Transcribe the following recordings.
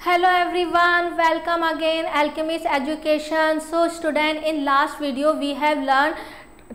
Hello everyone, welcome again Alchemist Education. So student, in last video we have learned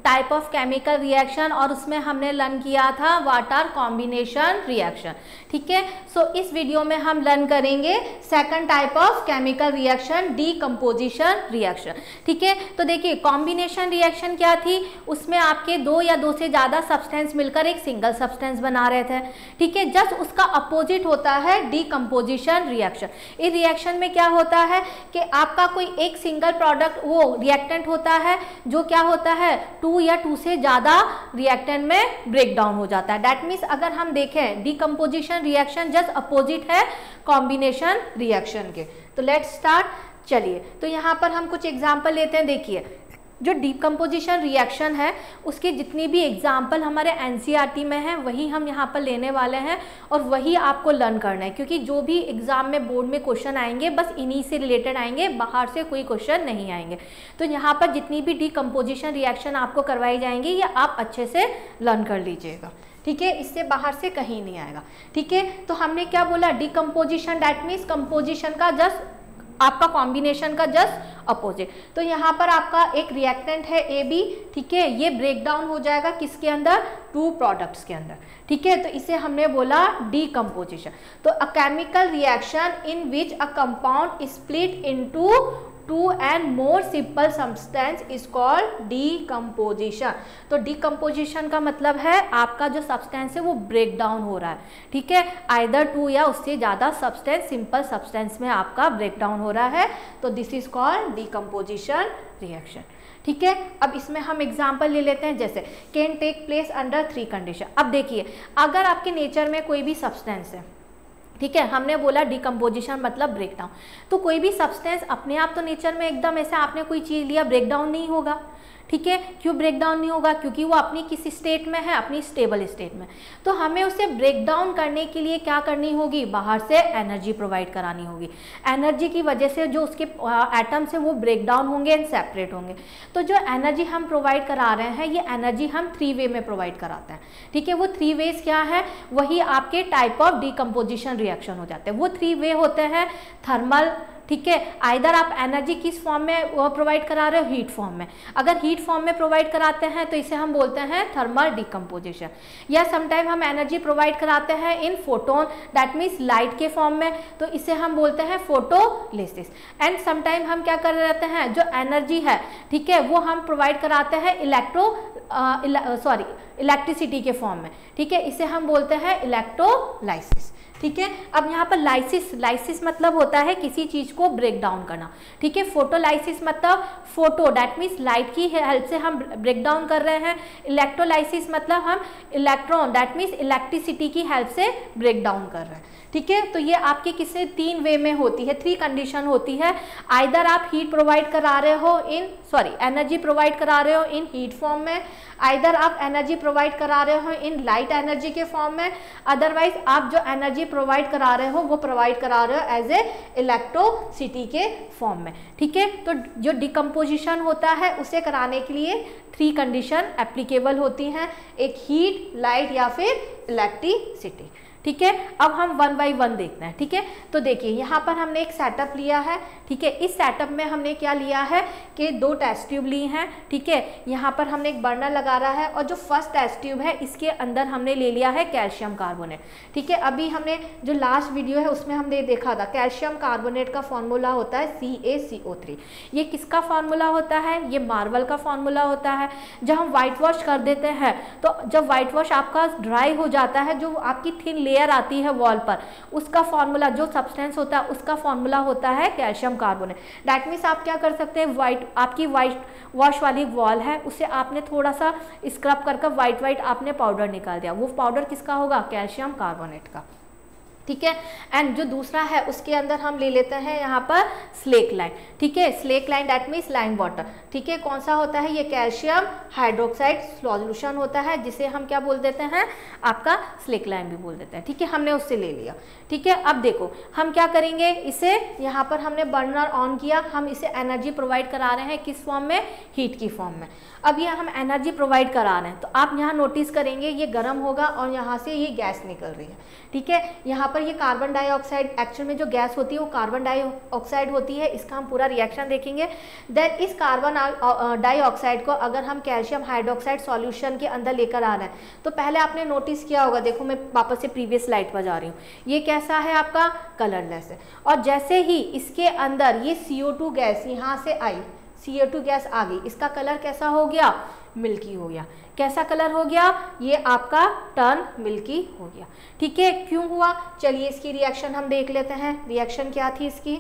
type of chemical reaction और उसमें हमने learn किया था water combination reaction. ठीक है, सो इस वीडियो में हम लर्न करेंगे second type of chemical reaction, decomposition reaction. ठीक है, तो देखिए कॉम्बिनेशन रिएक्शन क्या थी, उसमें आपके दो या दो से ज़्यादा सब्सटेंस मिलकर एक सिंगल सब्सटेंस बना रहे थे। ठीक है, जस्ट उसका अपोजिट होता है डीकम्पोजिशन रिएक्शन। इस रिएक्शन में क्या होता है कि आपका कोई एक सिंगल प्रोडक्ट वो रिएक्टेंट होता है जो क्या होता है टू या टू से ज़्यादा रिएक्टेंट में ब्रेक डाउन हो जाता है। दैट मीन्स अगर हम देखें डीकम्पोजिशन रिएक्शन जस्ट अपोजिट है कॉम्बिनेशन रिएक्शन के। तो लेट्स स्टार्ट। चलिए, तो यहाँ पर हम कुछ एग्जाम्पल लेते हैं। देखिए, जो डीकम्पोजिशन रिएक्शन है उसके जितनी भी एग्जाम्पल हमारे एनसीईआरटी में है वही हम यहाँ पर लेने वाले हैं और वही आपको लर्न करना है, क्योंकि जो भी एग्जाम में बोर्ड में क्वेश्चन आएंगे बस इन्हीं से रिलेटेड आएंगे, बाहर से कोई क्वेश्चन नहीं आएंगे। तो यहाँ पर जितनी भी डीकम्पोजिशन रिएक्शन आपको करवाई जाएंगी ये आप अच्छे से लर्न कर लीजिएगा। ठीक है, इससे बाहर से कहीं नहीं आएगा। ठीक है, तो हमने क्या बोला, डीकम्पोजिशन दैट मीन्स कंपोजिशन का जस्ट आपका कॉम्बिनेशन का जस्ट अपोजिट। तो यहाँ पर आपका एक रिएक्टेंट है ए बी। ठीक है, ये ब्रेक डाउन हो जाएगा किसके अंदर, टू प्रोडक्ट्स के अंदर। ठीक है, तो इसे हमने बोला डीकम्पोजिशन। तो a chemical reaction in which a compound split into two and more simple substance is called decomposition. तो डीकम्पोजिशन का मतलब है आपका जो सब्सटेंस है वो ब्रेक डाउन हो रहा है। ठीक है, आइदर टू या उससे ज़्यादा सब्सटेंस सिंपल सब्सटेंस में आपका ब्रेक डाउन हो रहा है, तो this is called decomposition reaction. ठीक है, अब इसमें हम एग्जाम्पल ले लेते हैं, जैसे can take place under three condition. अब देखिए, अगर आपके नेचर में कोई भी सब्सटेंस है, ठीक है, हमने बोला डीकम्पोजिशन मतलब ब्रेक डाउन, तो कोई भी सब्सटेंस अपने आप तो नेचर में एकदम ऐसे आपने कोई चीज़ लिया ब्रेक डाउन नहीं होगा। ठीक है, क्यों ब्रेक डाउन नहीं होगा, क्योंकि वो अपनी किस स्टेट में है, अपनी स्टेबल स्टेट में। तो हमें उसे ब्रेक डाउन करने के लिए क्या करनी होगी, बाहर से एनर्जी प्रोवाइड करानी होगी। एनर्जी की वजह से जो उसके एटम्स है वो ब्रेक डाउन होंगे एंड सेपरेट होंगे। तो जो एनर्जी हम प्रोवाइड करा रहे हैं ये एनर्जी हम थ्री वे में प्रोवाइड कराते हैं। ठीक है, वो थ्री वेज क्या है, वही आपके टाइप ऑफ डीकम्पोजिशन रिएक्शन हो जाते हैं। वो थ्री वे होते हैं थर्मल। ठीक है, आइदर आप एनर्जी किस फॉर्म में प्रोवाइड करा रहे हो, हीट फॉर्म में। अगर हीट फॉर्म में प्रोवाइड कराते हैं तो इसे हम बोलते हैं थर्मल डीकम्पोजिशन। या समटाइम हम एनर्जी प्रोवाइड कराते हैं इन फोटोन दैट मीन्स लाइट के फॉर्म में, तो इसे हम बोलते हैं फोटोलिसिस। एंड समटाइम हम क्या कर रहते हैं, जो एनर्जी है ठीक है वो हम प्रोवाइड कराते हैं इलेक्ट्रिसिटी के फॉर्म में। ठीक है, इसे हम बोलते हैं इलेक्ट्रोलाइसिस। ठीक है, अब यहाँ पर लाइसिस मतलब होता है किसी चीज़ को ब्रेक डाउन करना। ठीक है, फोटोलाइसिस मतलब फोटो दैट मीन्स लाइट की हेल्प से हम ब्रेक डाउन कर रहे हैं। इलेक्ट्रोलाइसिस मतलब हम इलेक्ट्रॉन दैट मीन्स इलेक्ट्रिसिटी की हेल्प से ब्रेक डाउन कर रहे हैं। ठीक है, तो ये आपके किसी तीन वे में होती है, थ्री कंडीशन होती है। आइदर आप हीट प्रोवाइड करा रहे हो एनर्जी प्रोवाइड करा रहे हो इन हीट फॉर्म में, आइदर आप एनर्जी प्रोवाइड करा रहे हो इन लाइट एनर्जी के फॉर्म में, अदरवाइज आप जो एनर्जी प्रोवाइड करा रहे हो वो प्रोवाइड करा रहे हो एज ए इलेक्ट्रोसिटी के फॉर्म में। ठीक है, तो जो डीकम्पोजिशन होता है उसे कराने के लिए थ्री कंडीशन एप्लीकेबल होती हैं, एक हीट, लाइट या फिर इलेक्ट्रिसिटी। ठीक है, अब हम वन बाई वन देखते हैं। ठीक है, तो देखिए यहाँ पर हमने एक सेटअप लिया है। ठीक है, इस सेटअप में हमने क्या लिया है कि दो टेस्ट ट्यूब ली हैं। ठीक है, यहाँ पर हमने एक बर्नर लगा रहा है और जो फर्स्ट टेस्ट ट्यूब है इसके अंदर हमने ले लिया है कैल्शियम कार्बोनेट। ठीक है, अभी हमने जो लास्ट वीडियो है उसमें हमने देखा था कैल्शियम कार्बोनेट का फॉर्मूला होता है CaCO3। ये किसका फॉर्मूला होता है, ये मार्बल का फॉर्मूला होता है। जब हम वाइट वॉश कर देते हैं तो जब वाइट वॉश आपका ड्राई हो जाता है, जो आपकी थिन लेयर आती है वॉल पर, उसका फॉर्मूला जो सब्सटेंस होता है उसका फॉर्मूला होता है कैल्शियम कार्बोनेट। दैट मीन्स आप क्या कर सकते हैं, आपकी वाइट वॉश वाली वॉल है उसे आपने थोड़ा सा स्क्रब कर वाइट आपने पाउडर निकाल दिया, वो पाउडर किसका होगा, कैल्शियम कार्बोनेट का। ठीक है, एंड जो दूसरा है उसके अंदर हम ले लेते हैं यहाँ पर स्लेक लाइन। ठीक है, slaked line that means lime water. ठीक है, कौन सा होता है, ये कैल्शियम हाइड्रोक्साइड सॉल्यूशन होता है जिसे हम क्या बोल देते हैं, आपका स्लेक लाइन भी बोल देते हैं। ठीक है, हमने उससे ले लिया। ठीक है, अब देखो हम क्या करेंगे, इसे यहाँ पर हमने बर्नर ऑन किया, हम इसे एनर्जी प्रोवाइड करा रहे हैं किस फॉर्म में, हीट की फॉर्म में। अब ये हम एनर्जी प्रोवाइड करा रहे हैं तो आप यहाँ नोटिस करेंगे ये गर्म होगा और यहाँ से ये गैस निकल रही है। ठीक है, यहाँ पर पर ये कार्बन डाइऑक्साइड, एक्चुअल में जो गैस होती है वो कार्बन डाइऑक्साइड होती है। इसका हम पूरा रिएक्शन देखेंगे। देन इस कार्बन डाइऑक्साइड को अगर हम कैल्शियम हाइड्रोक्साइड सॉल्यूशन के अंदर लेकर आ रहे हैं तो पहले आपने नोटिस किया होगा, देखो मैं वापस से प्रीवियस स्लाइड पर जा रही हूँ, ये कैसा है आपका कलरलेस है। और जैसे ही इसके अंदर ये CO2 गैस यहाँ से आई, CO2 गैस आ गई, इसका कलर कैसा हो गया, मिल्की हो गया। कैसा कलर हो गया, ये आपका टर्न मिल्की हो गया। ठीक है, क्यों हुआ, चलिए इसकी रिएक्शन हम देख लेते हैं। रिएक्शन क्या थी इसकी,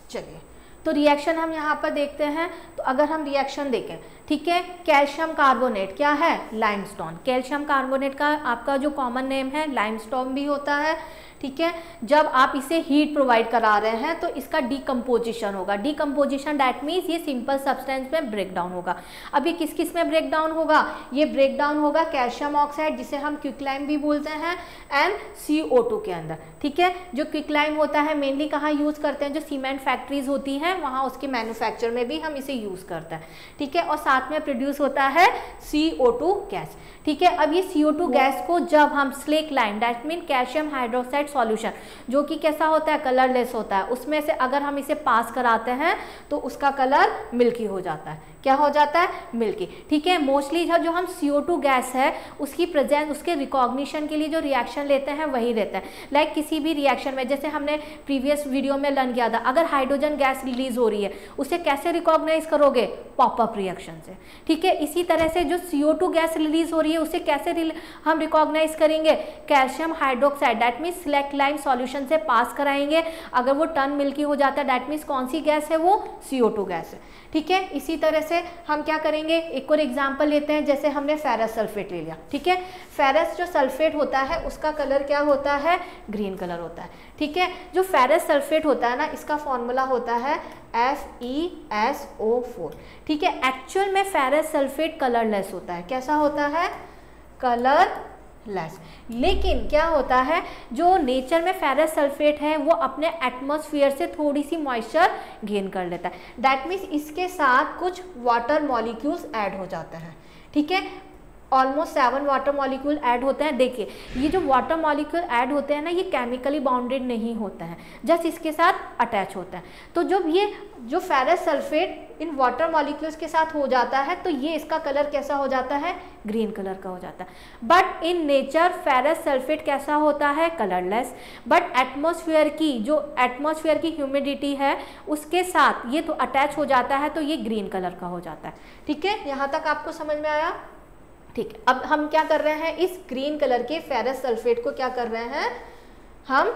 चलिए तो रिएक्शन हम यहाँ पर देखते हैं। तो अगर हम रिएक्शन देखें, ठीक है, कैल्शियम कार्बोनेट क्या है, लाइमस्टोन। कैल्शियम कार्बोनेट का आपका जो कॉमन नेम है लाइमस्टोन भी होता है। ठीक है, जब आप इसे हीट प्रोवाइड करा रहे हैं तो इसका डिकम्पोजिशन होगा। डिकम्पोजिशन दैट मीन्स ये सिंपल सब्सटेंस में ब्रेक डाउन होगा। अब ये किस किस में ब्रेक डाउन होगा, ये ब्रेक डाउन होगा कैल्शियम ऑक्साइड जिसे हम क्विकलाइम भी बोलते हैं एंड CO2 के अंदर। ठीक है, जो क्विकलाइम होता है मेनली कहाँ यूज़ करते हैं, जो सीमेंट फैक्ट्रीज होती हैं वहाँ उसके मैन्युफैक्चर में भी हम इसे यूज़ करते हैं। ठीक है, और साथ में प्रोड्यूस होता है CO2 गैस। ठीक है, अब ये CO2 गैस को जब हम slake line that mean calcium hydroxide solution जो कि कैसा होता है, कलरलेस होता है, उसमें से अगर हम इसे पास कराते हैं तो उसका कलर मिल्की हो जाता है। क्या हो जाता है, मिल्की। ठीक है, मोस्टली जो हम CO2 गैस है उसकी प्रेजेंस, उसके रिकॉग्निशन के लिए जो रिएक्शन लेते हैं वही रहता है। लाइक किसी भी रिएक्शन में, जैसे हमने प्रीवियस वीडियो में लर्न किया था, अगर हाइड्रोजन गैस रिलीज हो रही है उसे कैसे रिकॉग्नाइज करोगे, पॉपअप रिएक्शन से। ठीक है, इसी तरह से जो CO2 गैस रिलीज हो रही है उसे कैसे हम रिकॉग्नाइज करेंगे, calcium hydroxide that means slake line solution से पास कराएंगे। अगर वो टर्न मिल्की हो जाता है दैट मीन्स कौन सी गैस है, वो CO2 गैस है। ठीक है, इसी तरह से हम क्या करेंगे, एक और एग्जांपल लेते हैं। जैसे हमने फेरस सल्फेट ले लिया। ठीक है, फेरस जो सल्फेट होता है उसका कलर क्या होता है, ग्रीन कलर होता है। ठीक है, जो फेरस सल्फेट होता है ना, इसका फॉर्मूला होता है FeSO4। ठीक है, एक्चुअल में फेरस सल्फेट कलरलेस होता है। कैसा होता है, कलरलेस। लेकिन क्या होता है, जो नेचर में फेरस सल्फेट है वो अपने एटमॉस्फेयर से थोड़ी सी मॉइस्चर गेन कर लेता है। दैट मीन्स इसके साथ कुछ वाटर मॉलिक्यूल्स ऐड हो जाते हैं। ठीक है, ऑलमोस्ट 7 वाटर मॉलिक्यूल ऐड होते हैं। देखिए ये जो वाटर मॉलिक्यूल ऐड होते हैं ना, ये केमिकली बाउंडेड नहीं होते हैं, जस्ट इसके साथ अटैच होता है। तो जब ये जो ferrous sulphate in water molecules के साथ हो जाता है तो ये इसका कलर कैसा हो जाता है, ग्रीन कलर का हो जाता है। But in nature ferrous sulphate कैसा होता है, कलरलेस। बट एटमॉस्फेयर की जो एटमॉस्फेयर की ह्यूमिडिटी है उसके साथ ये तो अटैच हो जाता है तो ये ग्रीन कलर का हो जाता है। ठीक है, यहाँ तक आपको समझ में आया। ठीक है, अब हम क्या कर रहे हैं, इस ग्रीन कलर के फेरस सल्फेट को क्या कर रहे हैं, हम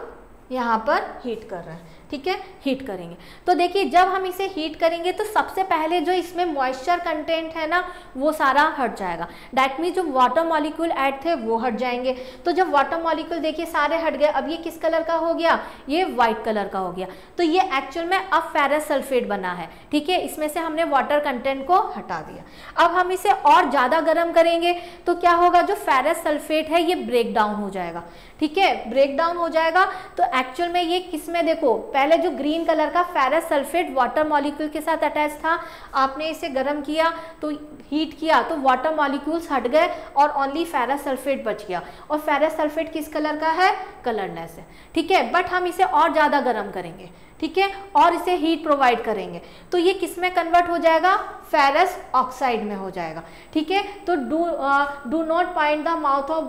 यहाँ पर हीट कर रहे हैं। ठीक है, हीट करेंगे तो देखिए जब हम इसे हीट करेंगे तो सबसे पहले जो इसमें मॉइस्चर कंटेंट है ना वो सारा हट जाएगा। दैट मीन्स जो वाटर मॉलिक्यूल ऐड थे वो हट जाएंगे। तो जब वाटर मॉलिक्यूल देखिए सारे हट गए, अब ये किस कलर का हो गया, ये वाइट कलर का हो गया। तो ये एक्चुअल में अब फेरस सल्फेट बना है। ठीक है, इसमें से हमने वाटर कंटेंट को हटा दिया। अब हम इसे और ज़्यादा गर्म करेंगे तो क्या होगा, जो फेरस सल्फेट है ये ब्रेक डाउन हो जाएगा। ठीक है, ब्रेक डाउन हो जाएगा तो एक्चुअल में ये किस में, देखो पहले जो ग्रीन कलर का फेरस सल्फेट वाटर मॉलिक्यूल के साथ अटैच था, आपने इसे गर्म किया तो हीट किया तो वाटर मॉलिक्यूल्स हट गए और ओनली फेरस सल्फेट बच गया। और फेरस सल्फेट किस कलर का है, कलरलेस है। ठीक है, बट हम इसे और ज़्यादा गर्म करेंगे। ठीक है, और इसे हीट प्रोवाइड करेंगे तो ये किस में कन्वर्ट हो जाएगा, फेरस ऑक्साइड में हो जाएगा। ठीक है, तो do not point the mouth of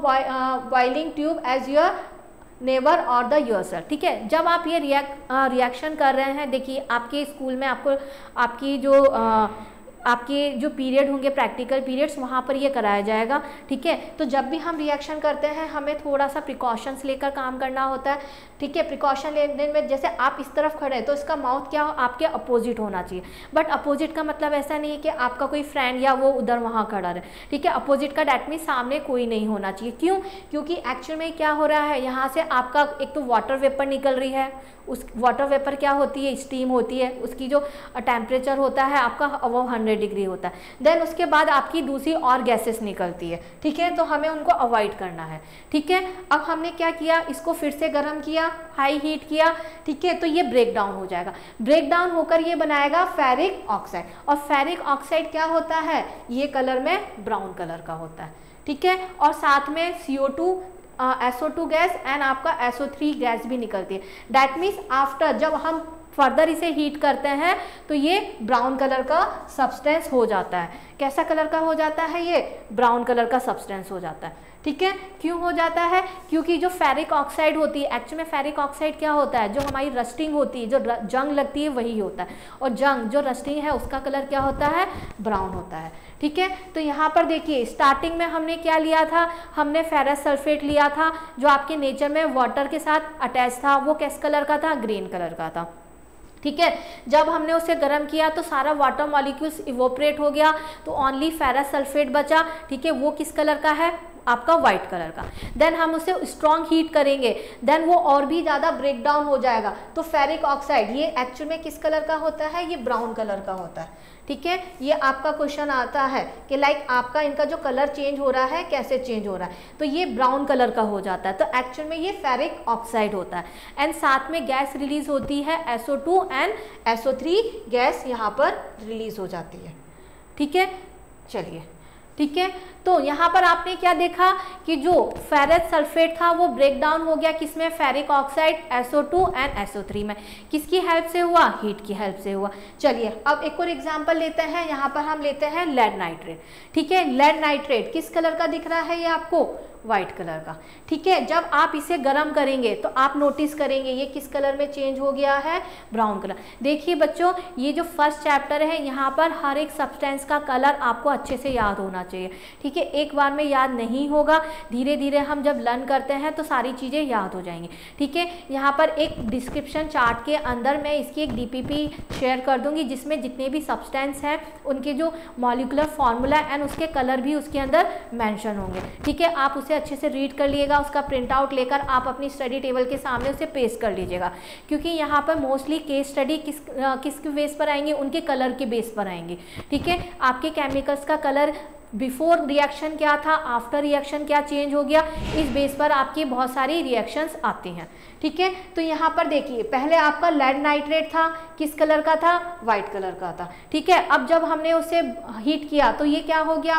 boiling tube as your neighbour और द योरसेल्फ। ठीक है, जब आप ये रिएक्शन कर रहे हैं, देखिए आपके स्कूल में आपको आपके जो पीरियड होंगे प्रैक्टिकल पीरियड्स वहाँ पर ये कराया जाएगा। ठीक है, तो जब भी हम रिएक्शन करते हैं हमें थोड़ा सा प्रिकॉशंस लेकर काम करना होता है। ठीक है, प्रिकॉशन लेने में जैसे आप इस तरफ खड़े हैं तो इसका माउथ क्या हो, आपके अपोजिट होना चाहिए। बट अपोजिट का मतलब ऐसा नहीं है कि आपका कोई फ्रेंड या वो उधर वहाँ खड़ा रहे। ठीक है, अपोजिट का डैट मीन्स सामने कोई नहीं होना चाहिए। क्यों, क्योंकि एक्चुअल में क्या हो रहा है, यहाँ से आपका एक तो वाटर वेपर निकल रही है, उस वाटर वेपर क्या होती है, स्टीम होती है, उसकी जो टेम्परेचर होता है आपका वो 100 500 डिग्री होता है। देन उसके बाद आपकी दूसरी और गैसेस निकलती है, ठीक है, तो हमें उनको अवॉइड करना है, ठीक है। अब हमने क्या किया, इसको फिर से गर्म किया, हाई हीट किया, ठीक है, तो ये ब्रेक डाउन हो जाएगा। ब्रेक डाउन होकर ये बनाएगा फेरिक ऑक्साइड, और फेरिक ऑक्साइड क्या होता है, ये कलर में ब्राउन कलर का होता है, ठीक है। और साथ में CO2 SO2 गैस एंड आपका SO3 गैस भी निकलती है। दैट मीन्स आफ्टर जब हम फर्दर इसे हीट करते हैं तो ये ब्राउन कलर का सब्सटेंस हो जाता है। कैसा कलर का हो जाता है, ये ब्राउन कलर का सब्सटेंस हो जाता है, ठीक है। क्यों हो जाता है, क्योंकि जो फेरिक ऑक्साइड होती है, एक्चुअली में फेरिक ऑक्साइड क्या होता है, जो हमारी रस्टिंग होती है, जो जंग लगती है वही होता है, और जंग जो रस्टिंग है उसका कलर क्या होता है, ब्राउन होता है, ठीक है। तो यहाँ पर देखिए स्टार्टिंग में हमने क्या लिया था, हमने फेरस सल्फेट लिया था जो आपके नेचर में वाटर के साथ अटैच था, वो किस कलर का था, ग्रीन कलर का था, ठीक है। जब हमने उसे गर्म किया तो सारा वाटर मॉलिक्यूल्स इवोपरेट हो गया, तो ओनली फेरस सल्फेट बचा, ठीक है, वो किस कलर का है, आपका व्हाइट कलर का। देन हम उसे स्ट्रॉन्ग हीट करेंगे, देन वो और भी ज़्यादा ब्रेक डाउन हो जाएगा, तो फेरिक ऑक्साइड ये एक्चुअल में किस कलर का होता है, ये ब्राउन कलर का होता है, ठीक है। ये आपका क्वेश्चन आता है कि लाइक आपका इनका जो कलर चेंज हो रहा है कैसे चेंज हो रहा है, तो ये ब्राउन कलर का हो जाता है, तो एक्चुअल में ये फेरिक ऑक्साइड होता है। एंड साथ में गैस रिलीज होती है SO2 एंड SO3 गैस यहाँ पर रिलीज हो जाती है, ठीक है। चलिए, ठीक है, तो यहाँ पर आपने क्या देखा कि जो फेरस सल्फेट था वो ब्रेक डाउन हो गया किसमें, ferric oxide SO2 and SO3 में। किसकी हेल्प से हुआ, हीट की हेल्प से हुआ। चलिए अब एक और एग्जांपल लेते हैं, यहाँ पर हम लेते हैं लेड नाइट्रेट, ठीक है। लेड नाइट्रेट किस कलर का दिख रहा है, ये आपको व्हाइट कलर का, ठीक है। जब आप इसे गर्म करेंगे तो आप नोटिस करेंगे ये किस कलर में चेंज हो गया है, ब्राउन कलर। देखिए बच्चों, ये जो फर्स्ट चैप्टर है यहाँ पर हर एक सब्सटेंस का कलर आपको अच्छे से याद होना चाहिए, ठीक है। एक बार में याद नहीं होगा, धीरे धीरे हम जब लर्न करते हैं तो सारी चीज़ें याद हो जाएंगी, ठीक है। यहाँ पर एक डिस्क्रिप्शन चार्ट के अंदर मैं इसकी एक DPP शेयर कर दूंगी जिसमें जितने भी सब्सटेंस हैं उनके जो मॉलिक्यूलर फॉर्मूला एंड उसके कलर भी उसके अंदर मेंशन होंगे, ठीक है। आप उसे अच्छे से रीड कर लीजिएगा, उसका प्रिंट आउट लेकर आप अपनी स्टडी टेबल के सामने उसे पेस्ट कर लीजिएगा, क्योंकि यहाँ पर मोस्टली केस स्टडी किसके बेस पर आएंगे, उनके कलर के बेस पर आएंगे, ठीक है। आपके केमिकल्स का कलर बिफोर रिएक्शन क्या था, आफ्टर रिएक्शन क्या चेंज हो गया, इस बेस पर आपकी बहुत सारी रिएक्शंस आती हैं, ठीक है। तो यहाँ पर देखिए पहले आपका लेड नाइट्रेट था, किस कलर का था, वाइट कलर का था, ठीक है। अब जब हमने उसे हीट किया तो ये क्या हो गया,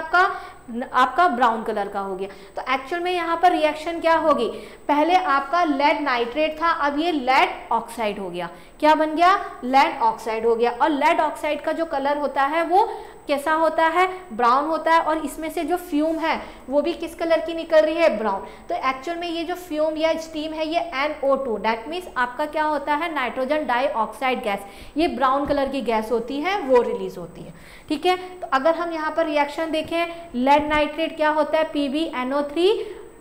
आपका ब्राउन कलर का हो गया। तो एक्चुअल में यहाँ पर रिएक्शन क्या होगी, पहले आपका लेड नाइट्रेट था, अब ये लेड ऑक्साइड हो गया, क्या बन गया, लेड ऑक्साइड हो गया। और लेड ऑक्साइड का जो कलर होता है वो कैसा होता है, ब्राउन होता है, और इसमें से जो फ्यूम है वो भी किस कलर की निकल रही है, ब्राउन। तो एक्चुअल में ये जो फ्यूम या स्टीम है ये NO2, दैट मीन्स आपका क्या होता है, नाइट्रोजन डाइऑक्साइड गैस, ये ब्राउन कलर की गैस होती है, वो रिलीज होती है, ठीक है। तो अगर हम यहाँ पर रिएक्शन देखें, लेड नाइट्रेट क्या होता है, PbNO3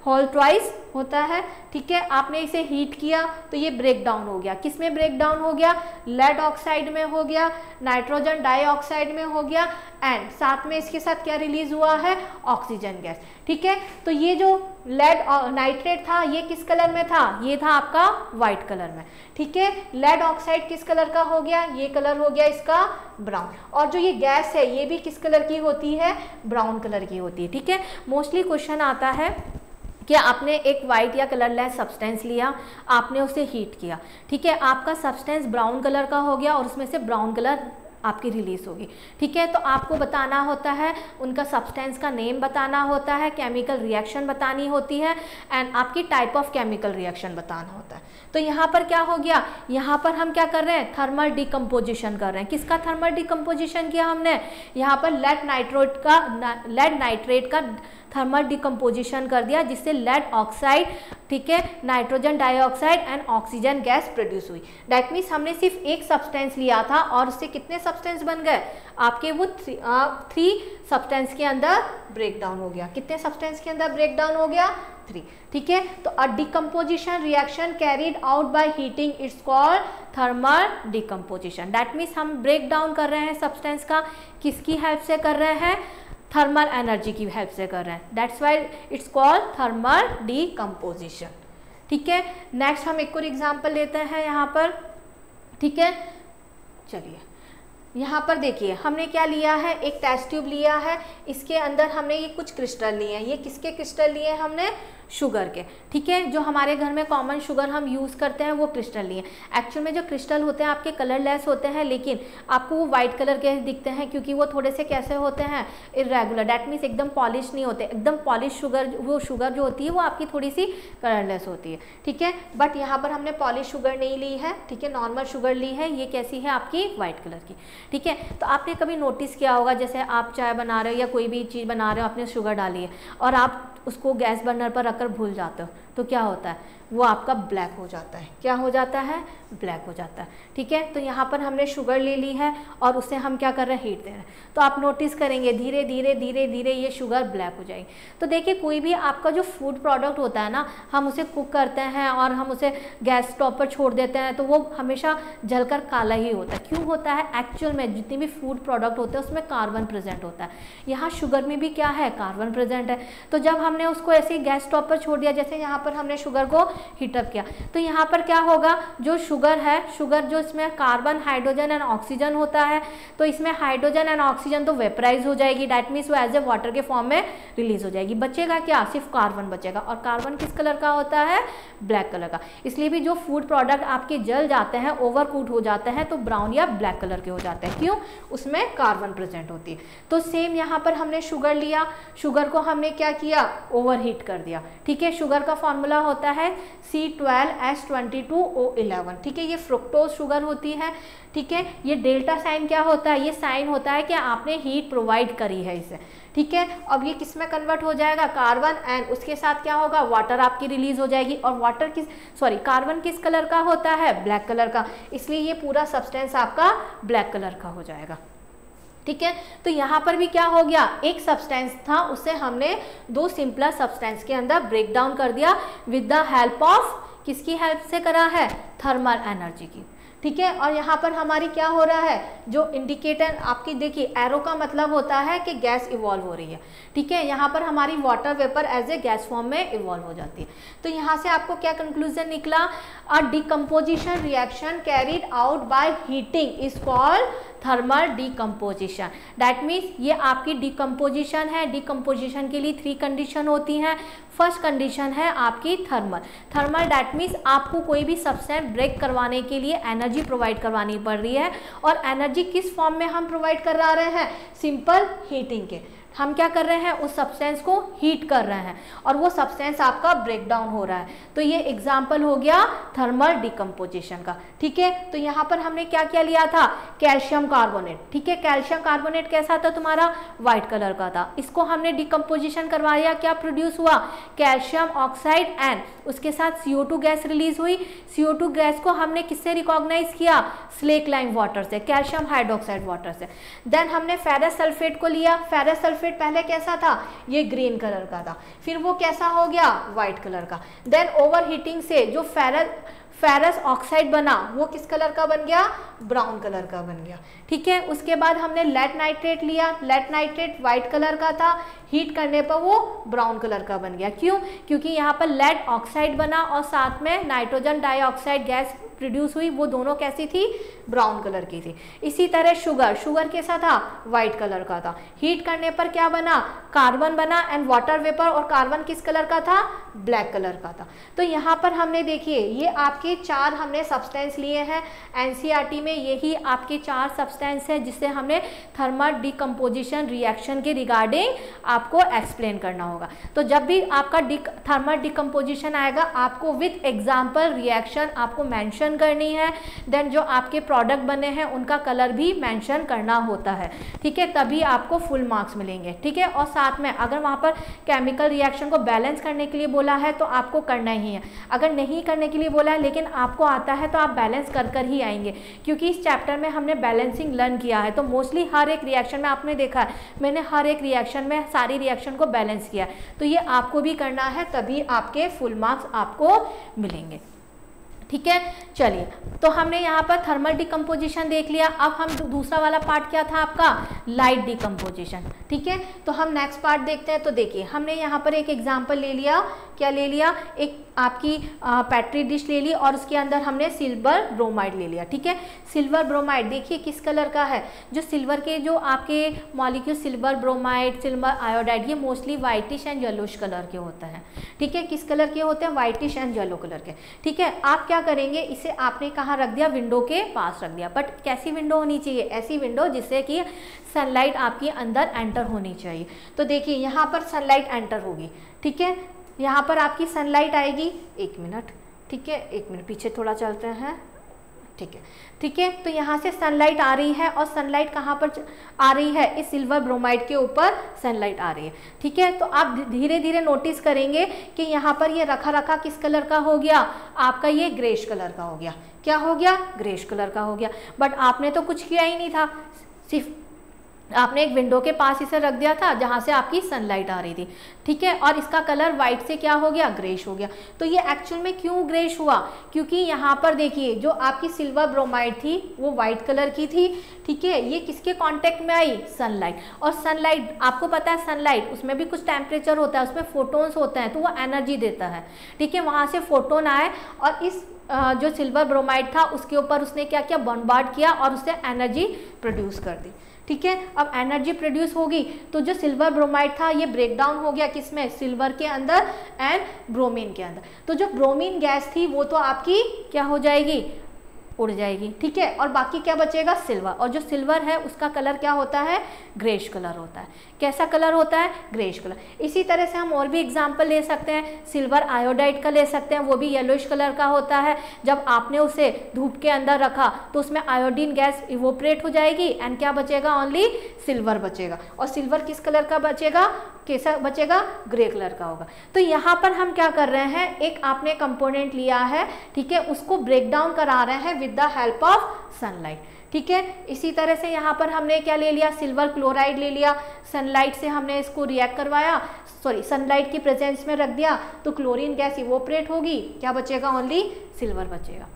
होल ट्वाइस होता है, ठीक है। आपने इसे हीट किया तो ये ब्रेक डाउन हो गया, किस में ब्रेक डाउन हो गया, लेड ऑक्साइड में हो गया, नाइट्रोजन डाइऑक्साइड में हो गया, एंड साथ में इसके साथ क्या रिलीज हुआ है, ऑक्सीजन गैस, ठीक है। तो ये जो लेड नाइट्रेट था ये किस कलर में था, ये था आपका व्हाइट कलर में, ठीक है। लेड ऑक्साइड किस कलर का हो गया, ये कलर हो गया इसका ब्राउन, और जो ये गैस है ये भी किस कलर की होती है, ब्राउन कलर की होती है, ठीक है। मोस्टली क्वेश्चन आता है कि आपने एक वाइट या कलरलेस सब्सटेंस लिया, आपने उसे हीट किया, ठीक है, आपका सब्सटेंस ब्राउन कलर का हो गया और उसमें से ब्राउन कलर आपकी रिलीज होगी, ठीक है। तो आपको बताना होता है, उनका सब्सटेंस का नेम बताना होता है, केमिकल रिएक्शन बतानी होती है, एंड आपकी टाइप ऑफ केमिकल रिएक्शन बताना होता है। तो यहाँ पर क्या हो गया, यहाँ पर हम क्या कर रहे हैं, थर्मल डिकम्पोजिशन कर रहे हैं। किसका थर्मल डिकम्पोजिशन किया हमने, यहाँ पर लेड नाइट्रेट का थर्मल डिकम्पोजिशन कर दिया, जिससे लेड ऑक्साइड, ठीक है, nitrogen dioxide and oxygen gas produce हुई। दैट मीन्स हमने सिर्फ एक सब्सटेंस लिया था और उससे कितने सब्सटेंस बन गए, आपके वो 3 सब्सटेंस के अंदर ब्रेक डाउन हो गया। कितने सब्सटेंस के अंदर ब्रेक डाउन हो गया, 3, ठीक है। तो a decomposition reaction carried out by heating, it's called thermal decomposition. That means हम ब्रेक डाउन कर रहे हैं सब्सटेंस का, किसकी हेल्प से कर रहे हैं, थर्मल एनर्जी की हेल्प से कर रहे हैं, that's why it's called thermal decomposition, ठीक है। नेक्स्ट हम एक और एग्जांपल लेते हैं यहाँ पर, ठीक है। चलिए यहाँ पर देखिए हमने क्या लिया है, एक टेस्ट ट्यूब लिया है, इसके अंदर हमने ये कुछ क्रिस्टल लिए हैं। ये किसके क्रिस्टल लिए हमने? शुगर के, ठीक है। जो हमारे घर में कॉमन शुगर हम यूज़ करते हैं वो क्रिस्टल लिए। एक्चुअल में जो क्रिस्टल होते हैं आपके कलरलेस होते हैं, लेकिन आपको वो वाइट कलर के दिखते हैं क्योंकि वो थोड़े से कैसे होते हैं, इरेगुलर, डैट मीन्स एकदम पॉलिश नहीं होते। एकदम पॉलिश शुगर, वो शुगर जो होती है वो आपकी थोड़ी सी कलरलेस होती है, ठीक है। बट यहाँ पर हमने पॉलिश शुगर नहीं ली है, ठीक है, नॉर्मल शुगर ली है। ये कैसी है? आपकी वाइट कलर की, ठीक है। तो आपने कभी नोटिस किया होगा, जैसे आप चाय बना रहे हो या कोई भी चीज़ बना रहे हो, आपने शुगर डाली है और आप उसको गैस बर्नर पर रखकर भूल जाते हो, तो क्या होता है? वो आपका ब्लैक हो जाता है। क्या हो जाता है? ब्लैक हो जाता है, ठीक है। तो यहाँ पर हमने शुगर ले ली है और उसे हम क्या कर रहे हैं? हीट दे रहे हैं। तो आप नोटिस करेंगे धीरे धीरे धीरे धीरे ये शुगर ब्लैक हो जाएगी। तो देखिए कोई भी आपका जो फूड प्रोडक्ट होता है ना, हम उसे कुक करते हैं और हम उसे गैस स्टोव पर छोड़ देते हैं तो वो हमेशा जलकर काला ही होता है। क्यों होता है? एक्चुअल में जितनी भी फूड प्रोडक्ट होते हैं उसमें कार्बन प्रेजेंट होता है। यहाँ शुगर में भी क्या है? कार्बन प्रेजेंट है। तो जब हमने उसको ऐसे ही गैस स्टोव पर छोड़ दिया, जैसे यहाँ पर हमने शुगर को हीटअप किया, तो यहाँ पर क्या होगा? जो शुगर है, शुगर जो इसमें कार्बन, हाइड्रोजन एंड ऑक्सीजन होता है, तो इसमें हाइड्रोजन एंड ऑक्सीजन तो वेपराइज हो जाएगी, डैट मीन्स वो एज ए वाटर के फॉर्म में रिलीज हो जाएगी। बचेगा क्या? सिर्फ कार्बन बचेगा। और कार्बन किस कलर का होता है? ब्लैक कलर का। इसलिए भी जो फूड प्रोडक्ट आपके जल जाते हैं, ओवर कुक हो जाते हैं, तो ब्राउन या ब्लैक कलर के हो जाते हैं। क्यों? उसमें कार्बन प्रेजेंट होती है। तो सेम यहाँ पर हमने शुगर लिया, शुगर को हमने क्या किया? ओवर हीट कर दिया, ठीक है। शुगर का फॉर्मूला होता है C12H22O11, ठीक है। ये फ्रुक्टोज शुगर होती है, ठीक है। ये डेल्टा साइन क्या होता है? ये साइन होता है कि आपने हीट प्रोवाइड करी है इसे, ठीक है। अब ये किस में कन्वर्ट हो जाएगा? कार्बन, एंड उसके साथ क्या होगा? वाटर आपकी रिलीज हो जाएगी। और वाटर कार्बन किस कलर का होता है? ब्लैक कलर का। इसलिए ये पूरा सब्सटेंस आपका ब्लैक कलर का हो जाएगा, ठीक है। तो यहाँ पर भी क्या हो गया? एक सब्सटेंस था, उसे हमने दो सिंपलर सब्सटेंस के अंदर ब्रेक डाउन कर दिया विद द हेल्प ऑफ, किसकी हेल्प से करा है? थर्मल एनर्जी की, ठीक है। और यहाँ पर हमारी क्या हो रहा है? जो इंडिकेटर आपकी देखिए, एरो का मतलब होता है कि गैस इवॉल्व हो रही है, ठीक है। यहाँ पर हमारी water vapour as a gas form में इवॉल्व हो जाती है। तो यहाँ से आपको क्या कंक्लूजन निकला? A decomposition reaction carried out by heating is called thermal decomposition. That means ये आपकी डिकम्पोजिशन है। डिकम्पोजिशन के लिए 3 कंडीशन होती हैं। फर्स्ट कंडीशन है आपकी थर्मल। थर्मल डैट मीन्स आपको कोई भी सब्सटेंस ब्रेक करवाने के लिए एनर्जी प्रोवाइड करवानी पड़ रही है, और एनर्जी किस फॉर्म में हम प्रोवाइड करा रहे हैं? सिंपल हीटिंग के। हम क्या कर रहे हैं? उस सब्सटेंस को हीट कर रहे हैं और वो सब्सटेंस आपका ब्रेक डाउन हो रहा है। तो ये एग्जाम्पल हो गया थर्मल डिकम्पोजिशन का, ठीक है। तो यहाँ पर हमने क्या क्या लिया था? कैल्शियम कार्बोनेट, ठीक है। कैल्शियम कार्बोनेट कैसा था? तुम्हारा व्हाइट कलर का था। इसको हमने डिकम्पोजिशन करवाया, क्या प्रोड्यूस हुआ? कैल्शियम ऑक्साइड, एंड उसके साथ CO2 गैस रिलीज हुई। CO2 गैस को हमने किससे रिकॉग्नाइज किया? स्लेक लाइम वाटर से, कैल्शियम हाइड्रोक्साइड वाटर से। देन हमने फेरस सल्फेट को लिया। फेरस सल्फेट पहले कैसा था? ये ग्रीन कलर का था, फिर वो कैसा हो गया? व्हाइट कलर का। देन ओवर हीटिंग से जो फेरस ऑक्साइड बना, वो किस कलर का बन गया? ब्राउन कलर का बन गया, ठीक है। उसके बाद हमने लेड नाइट्रेट लिया। लेड नाइट्रेट व्हाइट कलर का था, हीट करने पर वो ब्राउन कलर का बन गया। क्यों? क्योंकि यहाँ पर लेड ऑक्साइड बना और साथ में नाइट्रोजन डाइऑक्साइड गैस प्रोड्यूस हुई, वो दोनों कैसी थी? ब्राउन कलर की थी। इसी तरह शुगर कैसा था? व्हाइट कलर का था। हीट करने पर क्या बना? कार्बन बना, एंड वाटर वेपर, और कार्बन किस कलर का था? ब्लैक कलर का था। तो यहाँ पर हमने देखिए ये आपके 4 हमने सब्सटेंस लिए हैं। एनसीईआरटी में यही आपके 4 सब्सटेंस है जिससे हमने थर्मल डिकम्पोजिशन रिएक्शन के रिगार्डिंग आपको एक्सप्लेन करना होगा। तो जब भी आपका थर्मल डिकम्पोजिशन आएगा, आपको विद एग्जाम्पल रिएक्शन आपको मेंशन करनी है। देन जो आपके प्रोडक्ट बने हैं उनका कलर भी मेंशन करना होता है, ठीक है। तभी आपको फुल मार्क्स मिलेंगे, ठीक है। और साथ में अगर वहाँ पर केमिकल रिएक्शन को बैलेंस करने के लिए बोला है तो आपको करना ही है। अगर नहीं करने के लिए बोला है लेकिन आपको आता है तो आप बैलेंस कर ही आएंगे, क्योंकि इस चैप्टर में हमने बैलेंसिंग लर्न किया है। तो मोस्टली हर एक रिएक्शन में आपने देखा है, मैंने हर एक रिएक्शन में सारी रिएक्शन को बैलेंस किया है। तो ये आपको भी करना है, तभी आपके फुल मार्क्स आपको मिलेंगे, ठीक है। चलिए, तो हमने यहाँ पर थर्मल डिकम्पोजिशन देख लिया। अब हम दूसरा वाला पार्ट क्या था आपका, लाइट डिकम्पोजिशन। ठीक है, तो हम नेक्स्ट पार्ट देखते हैं। तो देखिए, हमने यहाँ पर एक एग्जांपल ले लिया, क्या ले लिया, एक आपकी पेट्री डिश ले ली और उसके अंदर हमने सिल्वर ब्रोमाइड ले लिया। ठीक है, सिल्वर ब्रोमाइड देखिए किस कलर का है, जो सिल्वर के जो आपके molecule silver bromide, silver iodide, ये mostly whitish and yellowish colour के होते हैं। ठीक है, किस कलर के होते हैं, वाइटिश एंड येलो कलर के। ठीक है, आप क्या करेंगे, इसे आपने कहाँ रख दिया, विंडो के पास रख दिया। बट कैसी विंडो होनी चाहिए, ऐसी विंडो जिससे कि सनलाइट आपकी अंदर एंटर होनी चाहिए। तो देखिए यहाँ पर सनलाइट एंटर होगी। ठीक है, यहाँ पर आपकी सनलाइट आएगी, एक मिनट, ठीक है, एक मिनट पीछे थोड़ा चलते हैं। ठीक है, ठीक है, तो यहाँ से सनलाइट आ रही है और सनलाइट कहाँ पर आ रही है, इस सिल्वर ब्रोमाइड के ऊपर सनलाइट आ रही है। ठीक है, तो आप धीरे धीरे नोटिस करेंगे कि यहाँ पर ये रखा रखा किस कलर का हो गया, आपका ये ग्रेश कलर का हो गया। क्या हो गया, ग्रेश कलर का हो गया। बट आपने तो कुछ किया ही नहीं था, सिर्फ आपने एक विंडो के पास इसे रख दिया था जहाँ से आपकी सनलाइट आ रही थी। ठीक है, और इसका कलर वाइट से क्या हो गया, ग्रेश हो गया। तो ये एक्चुअल में क्यों ग्रेश हुआ, क्योंकि यहाँ पर देखिए जो आपकी सिल्वर ब्रोमाइड थी वो वाइट कलर की थी। ठीक है, ये किसके कांटेक्ट में आई, सनलाइट। और सनलाइट आपको पता है, सनलाइट उसमें भी कुछ टेम्परेचर होता है, उसमें फोटोन्स होते हैं, तो वो एनर्जी देता है। ठीक है, वहाँ से फोटोन आए और इस जो सिल्वर ब्रोमाइड था उसके ऊपर उसने क्या किया, बॉम्बार्ड किया और उससे एनर्जी प्रोड्यूस कर दी। ठीक है, अब एनर्जी प्रोड्यूस होगी तो जो सिल्वर ब्रोमाइड था ये ब्रेक डाउन हो गया किसमें, सिल्वर के अंदर एंड ब्रोमीन के अंदर। तो जो ब्रोमीन गैस थी वो तो आपकी क्या हो जाएगी, उड़ जाएगी। ठीक है, और बाकी क्या बचेगा, सिल्वर। और जो सिल्वर है उसका कलर क्या होता है, ग्रेश कलर होता है। कैसा कलर होता है, ग्रेश कलर। इसी तरह से हम और भी एग्जांपल ले सकते हैं, सिल्वर आयोडाइड का ले सकते हैं, वो भी येलोइश कलर का होता है। जब आपने उसे धूप के अंदर रखा तो उसमें आयोडीन गैस इवोपरेट हो जाएगी एंड क्या बचेगा, ओनली सिल्वर बचेगा। और सिल्वर किस कलर का बचेगा, कैसा बचेगा, ग्रे कलर का होगा। तो यहाँ पर हम क्या कर रहे हैं, एक आपने कंपोनेंट लिया है, ठीक है, उसको ब्रेक डाउन करा रहे हैं with the help of sunlight. ठीक है, इसी तरह से यहाँ पर हमने क्या ले लिया, सिल्वर क्लोराइड ले लिया, सनलाइट से हमने इसको रिएक्ट करवाया, सॉरी सनलाइट की प्रेजेंस में रख दिया तो क्लोरीन गैस इवोपरेट होगी, क्या बचेगा, ओनली सिल्वर बचेगा।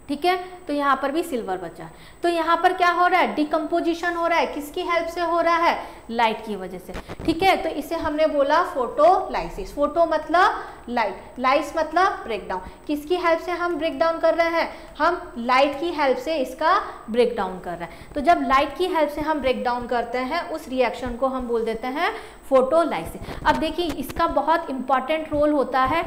ठीक है, तो यहाँ पर भी सिल्वर बचा। तो यहाँ पर क्या हो रहा है, डिकम्पोजिशन हो रहा है, किसकी हेल्प से हो रहा है, लाइट की वजह से। ठीक है, तो इसे हमने बोला फोटोलाइसिस। फोटो मतलब लाइट, लाइस मतलब ब्रेक डाउन। किसकी हेल्प से हम ब्रेक डाउन कर रहे हैं, हम लाइट की हेल्प से इसका ब्रेक डाउन कर रहे हैं। तो जब लाइट की हेल्प से हम ब्रेक डाउन करते हैं उस रिएक्शन को हम बोल देते हैं फोटोलाइसिस। अब देखिए इसका बहुत इंपॉर्टेंट रोल होता है,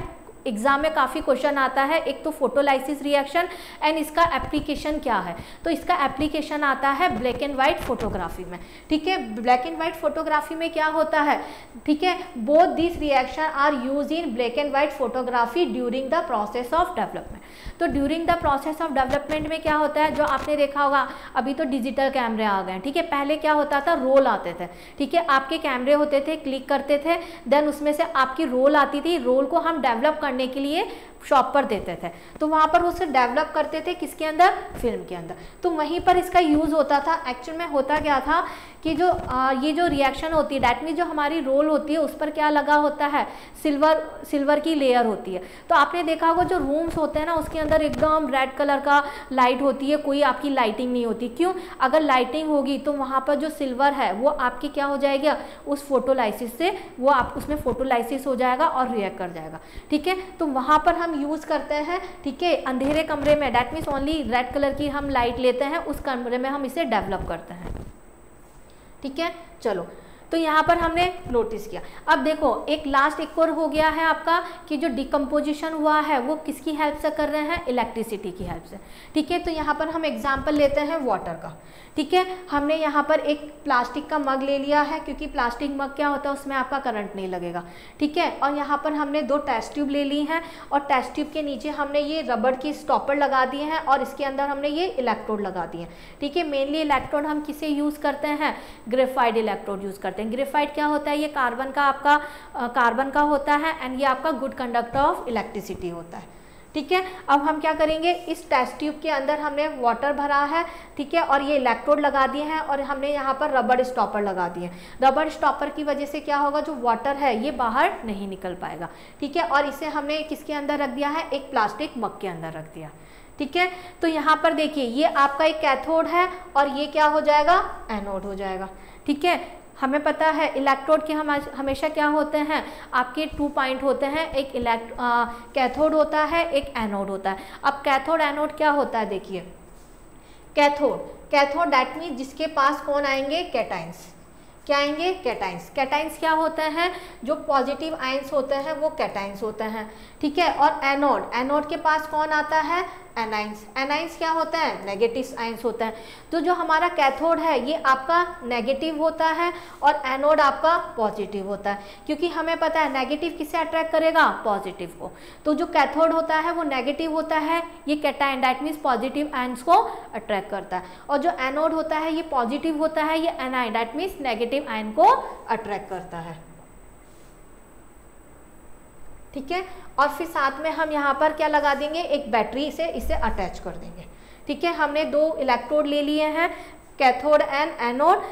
एग्जाम में काफ़ी क्वेश्चन आता है, एक तो फोटोलाइसिस रिएक्शन एंड इसका एप्लीकेशन क्या है। तो इसका एप्लीकेशन आता है ब्लैक एंड वाइट फोटोग्राफी में। ठीक है, ब्लैक एंड वाइट फोटोग्राफी में क्या होता है, ठीक है, both this reaction are use in black and white photography during the process of development. तो during the process of development में क्या होता है, जो आपने देखा होगा अभी तो डिजिटल कैमरे आ गए हैं। ठीक है, पहले क्या होता था, रोल आते थे। ठीक है, आपके कैमरे होते थे, क्लिक करते थे, देन उसमें से आपकी रोल आती थी, रोल को हम डेवलप करने के लिए शॉप पर देते थे, तो वहाँ पर उसे डेवलप करते थे किसके अंदर, फिल्म के अंदर। तो वहीं पर इसका यूज़ होता था। एक्चुअल में होता क्या था कि जो ये जो रिएक्शन होती है, डैट मीन जो हमारी रोल होती है उस पर क्या लगा होता है, सिल्वर की लेयर होती है। तो आपने देखा होगा जो रूम्स होते हैं ना उसके अंदर एकदम रेड कलर का लाइट होती है, कोई आपकी लाइटिंग नहीं होती। क्यों, अगर लाइटिंग होगी तो वहाँ पर जो सिल्वर है वो आपकी क्या हो जाएगा, उस फोटोलाइसिस से वो आप उसमें फोटोलाइसिस हो जाएगा और रिएक्ट कर जाएगा। ठीक है, तो वहाँ पर हम यूज़ करते हैं। ठीक है, अंधेरे कमरे में, that means only red colour की हम लाइट लेते हैं, उस कमरे में हम इसे डेवलप करते हैं। ठीक है, चलो तो यहाँ पर हमने नोटिस किया। अब देखो एक लास्ट एक और हो गया है आपका कि जो डिकम्पोजिशन हुआ है वो किसकी हेल्प से कर रहे हैं, इलेक्ट्रिसिटी की हेल्प से। ठीक है, तो यहाँ पर हम एग्जांपल लेते हैं वाटर का। ठीक है, हमने यहाँ पर एक प्लास्टिक का मग ले लिया है, क्योंकि प्लास्टिक मग क्या होता है उसमें आपका करंट नहीं लगेगा। ठीक है, और यहाँ पर हमने 2 टेस्ट ट्यूब ले ली हैं और टेस्ट ट्यूब के नीचे हमने ये रबड़ की स्टॉपर लगा दिए हैं और इसके अंदर हमने ये इलेक्ट्रोड लगा दिए हैं। ठीक है, मेनली इलेक्ट्रोड हम किसे यूज़ करते हैं, ग्रेफाइट इलेक्ट्रोड यूज़ करते हैं। ग्रेफाइट क्या होता है, ये कार्बन का आपका कार्बन का होता है एंड ये आपका गुड कंडक्टर ऑफ इलेक्ट्रिसिटी होता है। ठीक है। अब हम क्या करेंगे, इस टेस्ट ट्यूब के अंदर हमने वाटर भरा है, ठीक है, और ये इलेक्ट्रोड लगा दिए हैं और हमने यहाँ पर रबर स्टॉपर लगा दिए। रबर स्टॉपर की वजह से क्या होगा, जो वाटर है ये बाहर नहीं निकल पाएगा, ठीक है। और इसे हमने किसके अंदर रख दिया है, एक प्लास्टिक मग के अंदर रख दिया, ठीक है। तो यहाँ पर देखिए ये आपका एक कैथोड है और ये क्या हो जाएगा, एनोड हो जाएगा, ठीक है। हमें पता है इलेक्ट्रोड के हम हमेशा क्या होते हैं, आपके 2 पॉइंट होते हैं, एक कैथोड होता है, एक एनोड होता है। अब कैथोड एनोड क्या होता है, देखिए कैथोड दैट मीन जिसके पास कौन आएंगे, कैटाइंस। क्या आएंगे, कैटाइंस। कैटाइंस क्या होते हैं, जो पॉजिटिव आयंस होते हैं वो कैटाइंस होते हैं, ठीक है। और एनोड के पास कौन आता है, एनाइंस। एनाइंस क्या होता है, नेगेटिव आयंस होता है। तो जो हमारा कैथोड है ये आपका नेगेटिव होता है और एनोड आपका पॉजिटिव होता है, क्योंकि हमें पता है नेगेटिव किसे अट्रैक्ट करेगा, पॉजिटिव को। तो जो कैथोड होता है वो नेगेटिव होता है, ये cation that means positive ions को अट्रैक्ट करता है। और जो एनोड होता है ये पॉजिटिव होता है, ये A9 that means negative ion को अट्रैक्ट करता है, ठीक है। और फिर साथ में हम यहाँ पर क्या लगा देंगे, एक बैटरी से इसे अटैच कर देंगे, ठीक है। हमने 2 इलेक्ट्रोड ले लिए हैं, कैथोड एंड एनोड,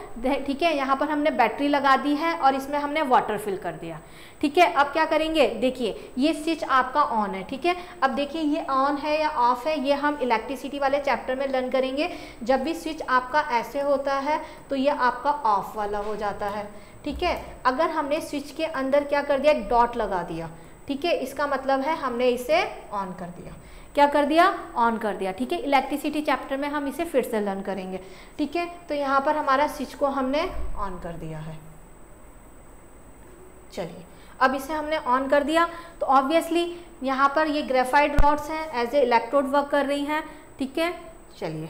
ठीक है। यहाँ पर हमने बैटरी लगा दी है और इसमें हमने वाटर फिल कर दिया, ठीक है। अब क्या करेंगे, देखिए ये स्विच आपका ऑन है, ठीक है। अब देखिए ये ऑन है या ऑफ है, ये हम इलेक्ट्रिसिटी वाले चैप्टर में लर्न करेंगे। जब भी स्विच आपका ऐसे होता है तो ये आपका ऑफ वाला हो जाता है, ठीक है। अगर हमने स्विच के अंदर क्या कर दिया, एक डॉट लगा दिया, ठीक है, इसका मतलब है हमने इसे ऑन कर दिया। क्या कर दिया, ऑन कर दिया, ठीक है। इलेक्ट्रिसिटी चैप्टर में हम इसे फिर से लर्न करेंगे, ठीक है। तो यहाँ पर हमारा स्विच को हमने ऑन कर दिया है। चलिए अब इसे हमने ऑन कर दिया तो ऑब्वियसली यहाँ पर ये ग्रेफाइट रॉड्स हैं, एज ए इलेक्ट्रोड वर्क कर रही हैं, ठीक है। चलिए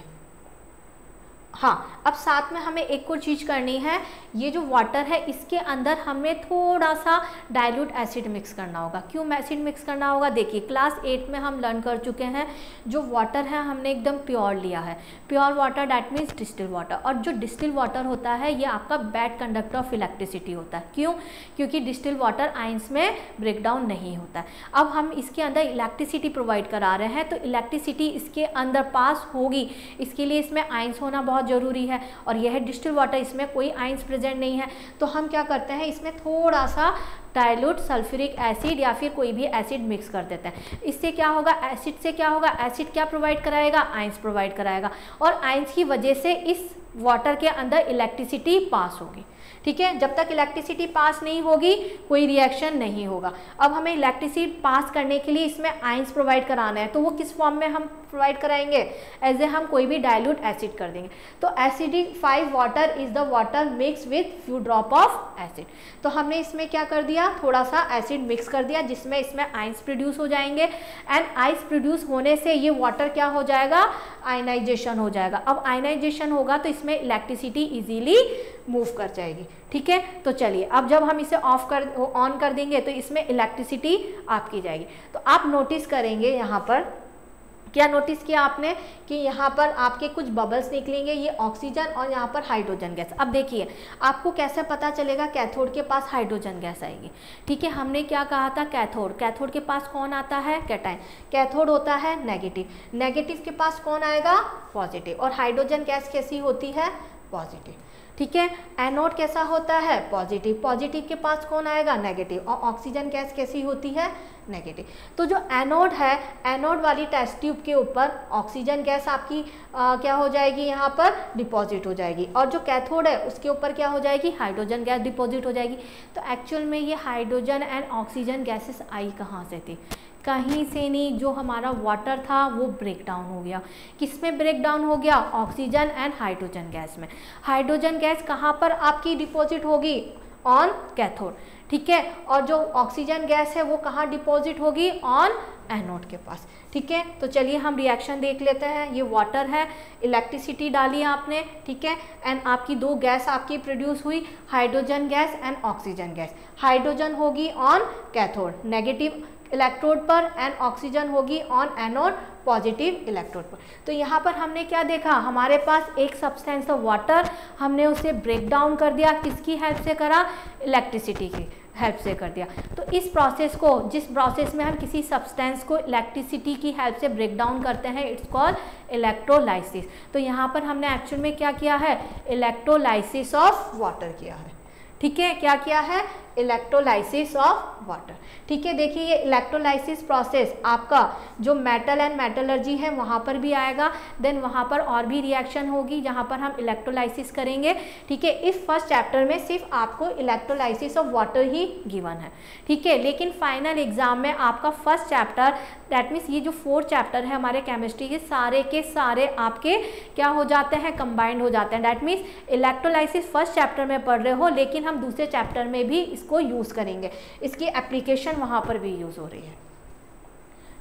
हाँ, अब साथ में हमें एक और चीज़ करनी है, ये जो वाटर है इसके अंदर हमें थोड़ा सा डाइल्यूट एसिड मिक्स करना होगा। क्यों एसिड मिक्स करना होगा, देखिए क्लास 8 में हम लर्न कर चुके हैं, जो वाटर है हमने एकदम प्योर लिया है, pure water that means distil water. और जो डिस्टिल वाटर होता है ये आपका बैड कंडक्टर ऑफ इलेक्ट्रिसिटी होता है। क्यों, क्योंकि डिस्टिल वाटर आयंस में ब्रेक डाउन नहीं होता है। अब हम इसके अंदर इलेक्ट्रिसिटी प्रोवाइड करा रहे हैं, तो इलेक्ट्रिसिटी इसके अंदर पास होगी, इसके लिए इसमें आयंस होना बहुत जरूरी है। और यह है डिस्टिल वाटर, इसमें कोई आयंस प्रेजेंट नहीं है, तो हम क्या करते हैं, इसमें थोड़ा सा डाइल्यूट सल्फ्यूरिक एसिड या फिर कोई भी एसिड मिक्स कर देते हैं। इससे क्या होगा, एसिड से क्या होगा, एसिड क्या प्रोवाइड कराएगा, आयंस प्रोवाइड कराएगा, और आयंस की वजह से इस वाटर के अंदर इलेक्ट्रिसिटी पास होगी, ठीक है। जब तक इलेक्ट्रिसिटी पास नहीं होगी कोई रिएक्शन नहीं होगा। अब हमें इलेक्ट्रिसिटी पास करने के लिए इसमें आयंस प्रोवाइड कराना है, तो वो किस फॉर्म में हम प्रोवाइड कराएंगे, एज ए हम कोई भी डाइल्यूट एसिड कर देंगे। तो acidified water is the water mix with few drop of acid. तो हमने इसमें क्या कर दिया, थोड़ा सा एसिड मिक्स कर दिया, जिसमें इसमें आयंस प्रोड्यूस हो जाएंगे, एंड आयंस प्रोड्यूस होने से ये वाटर क्या हो जाएगा, आयनाइजेशन हो जाएगा। अब आयनाइजेशन होगा तो इसमें इलेक्ट्रिसिटी इजीली मूव कर जाएगी, ठीक है। तो चलिए अब जब हम इसे ऑन कर देंगे तो इसमें इलेक्ट्रिसिटी आपकी जाएगी। तो आप नोटिस करेंगे यहाँ पर क्या नोटिस किया आपने कि यहाँ पर आपके कुछ बबल्स निकलेंगे, ये ऑक्सीजन और यहाँ पर हाइड्रोजन गैस। अब देखिए आपको कैसे पता चलेगा, कैथोड के पास हाइड्रोजन गैस आएगी, ठीक है। हमने क्या कहा था, कैथोड, कैथोड के पास कौन आता है, कैटायन। कैथोड होता है नेगेटिव, नेगेटिव के पास कौन आएगा, पॉजिटिव। और हाइड्रोजन गैस कैसी होती है, पॉजिटिव, ठीक है। एनोड कैसा होता है, पॉजिटिव, पॉजिटिव के पास कौन आएगा, नेगेटिव। और ऑक्सीजन गैस कैसी होती है, नेगेटिव। तो जो एनोड है, एनोड वाली टेस्ट ट्यूब के ऊपर ऑक्सीजन गैस आपकी क्या हो जाएगी, यहाँ पर डिपॉजिट हो जाएगी, और जो कैथोड है उसके ऊपर क्या हो जाएगी, हाइड्रोजन गैस डिपॉजिट हो जाएगी। तो एक्चुअल में ये हाइड्रोजन एंड ऑक्सीजन गैसेस आई कहाँ से थी, कहीं से नहीं। जो हमारा वाटर था वो ब्रेक डाउन हो गया, किस में ब्रेक डाउन हो गया, ऑक्सीजन एंड हाइड्रोजन गैस में। हाइड्रोजन गैस कहाँ पर आपकी डिपॉजिट होगी, ऑन कैथोड, ठीक है। और जो ऑक्सीजन गैस है वो कहाँ डिपॉजिट होगी, ऑन एनोड के पास, ठीक है। तो चलिए हम रिएक्शन देख लेते हैं। ये वाटर है, इलेक्ट्रिसिटी डाली आपने, ठीक है, एंड आपकी 2 गैस आपकी प्रोड्यूस हुई, hydrogen gas and oxygen gas. Hydrogen होगी ऑन कैथोड नेगेटिव इलेक्ट्रोड पर, एंड ऑक्सीजन होगी ऑन एनोड पॉजिटिव इलेक्ट्रोड पर। तो यहाँ पर हमने क्या देखा, हमारे पास एक सब्सटेंस ऑफ वाटर, हमने उसे ब्रेक डाउन कर दिया, किसकी हेल्प से करा, इलेक्ट्रिसिटी की हेल्प से कर दिया। तो इस प्रोसेस को, जिस प्रोसेस में हम किसी सब्सटेंस को इलेक्ट्रिसिटी की हेल्प से ब्रेक डाउन करते हैं, इट्स कॉल्ड इलेक्ट्रोलाइसिस। तो यहाँ पर हमने एक्चुअल में क्या किया है, इलेक्ट्रोलाइसिस ऑफ वाटर किया है। ठीक है, क्या किया है, इलेक्ट्रोलाइसिस ऑफ वाटर। ठीक है, देखिए ये इलेक्ट्रोलाइसिस प्रोसेस आपका जो मेटल एंड मेटलर्जी है वहाँ पर भी आएगा, देन वहाँ पर और भी रिएक्शन होगी जहाँ पर हम इलेक्ट्रोलाइसिस करेंगे। ठीक है, इस फर्स्ट चैप्टर में सिर्फ आपको electrolysis of water he given है। ठीक है, लेकिन फाइनल एग्जाम में आपका फर्स्ट चैप्टर, दैट मीन्स ये जो 4 चैप्टर है हमारे केमिस्ट्री के सारे आपके क्या हो जाते हैं, कंबाइंड हो जाते हैं। That means electrolysis first chapter में पढ़ रहे हो, लेकिन हम दूसरे चैप्टर में भी इसको यूज़ करेंगे, इसकी एप्लीकेशन वहाँ पर भी यूज़ हो रही है।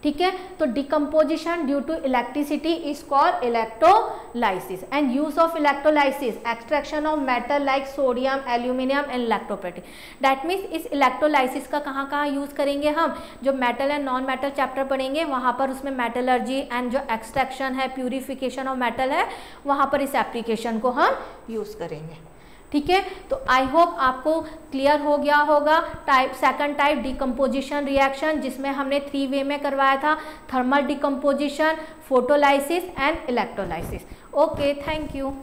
ठीक है, तो decomposition due to electricity is called electrolysis and use of electrolysis, extraction of metal like sodium, aluminium and electroplating. That means इस इलेक्ट्रोलाइसिस का कहाँ कहाँ यूज़ करेंगे हम, जो metal and non metal chapter पढ़ेंगे वहाँ पर उसमें मेटलर्जी एंड जो एक्सट्रैक्शन है, प्यूरिफिकेशन ऑफ मेटल है, वहाँ पर इस एप्लीकेशन को हम यूज़ करेंगे। ठीक है, तो आई होप आपको क्लियर हो गया होगा। सेकंड टाइप डिकम्पोजिशन रिएक्शन, जिसमें हमने 3 वे में करवाया था, thermal decomposition, photolysis and electrolysis. Okay, thank you.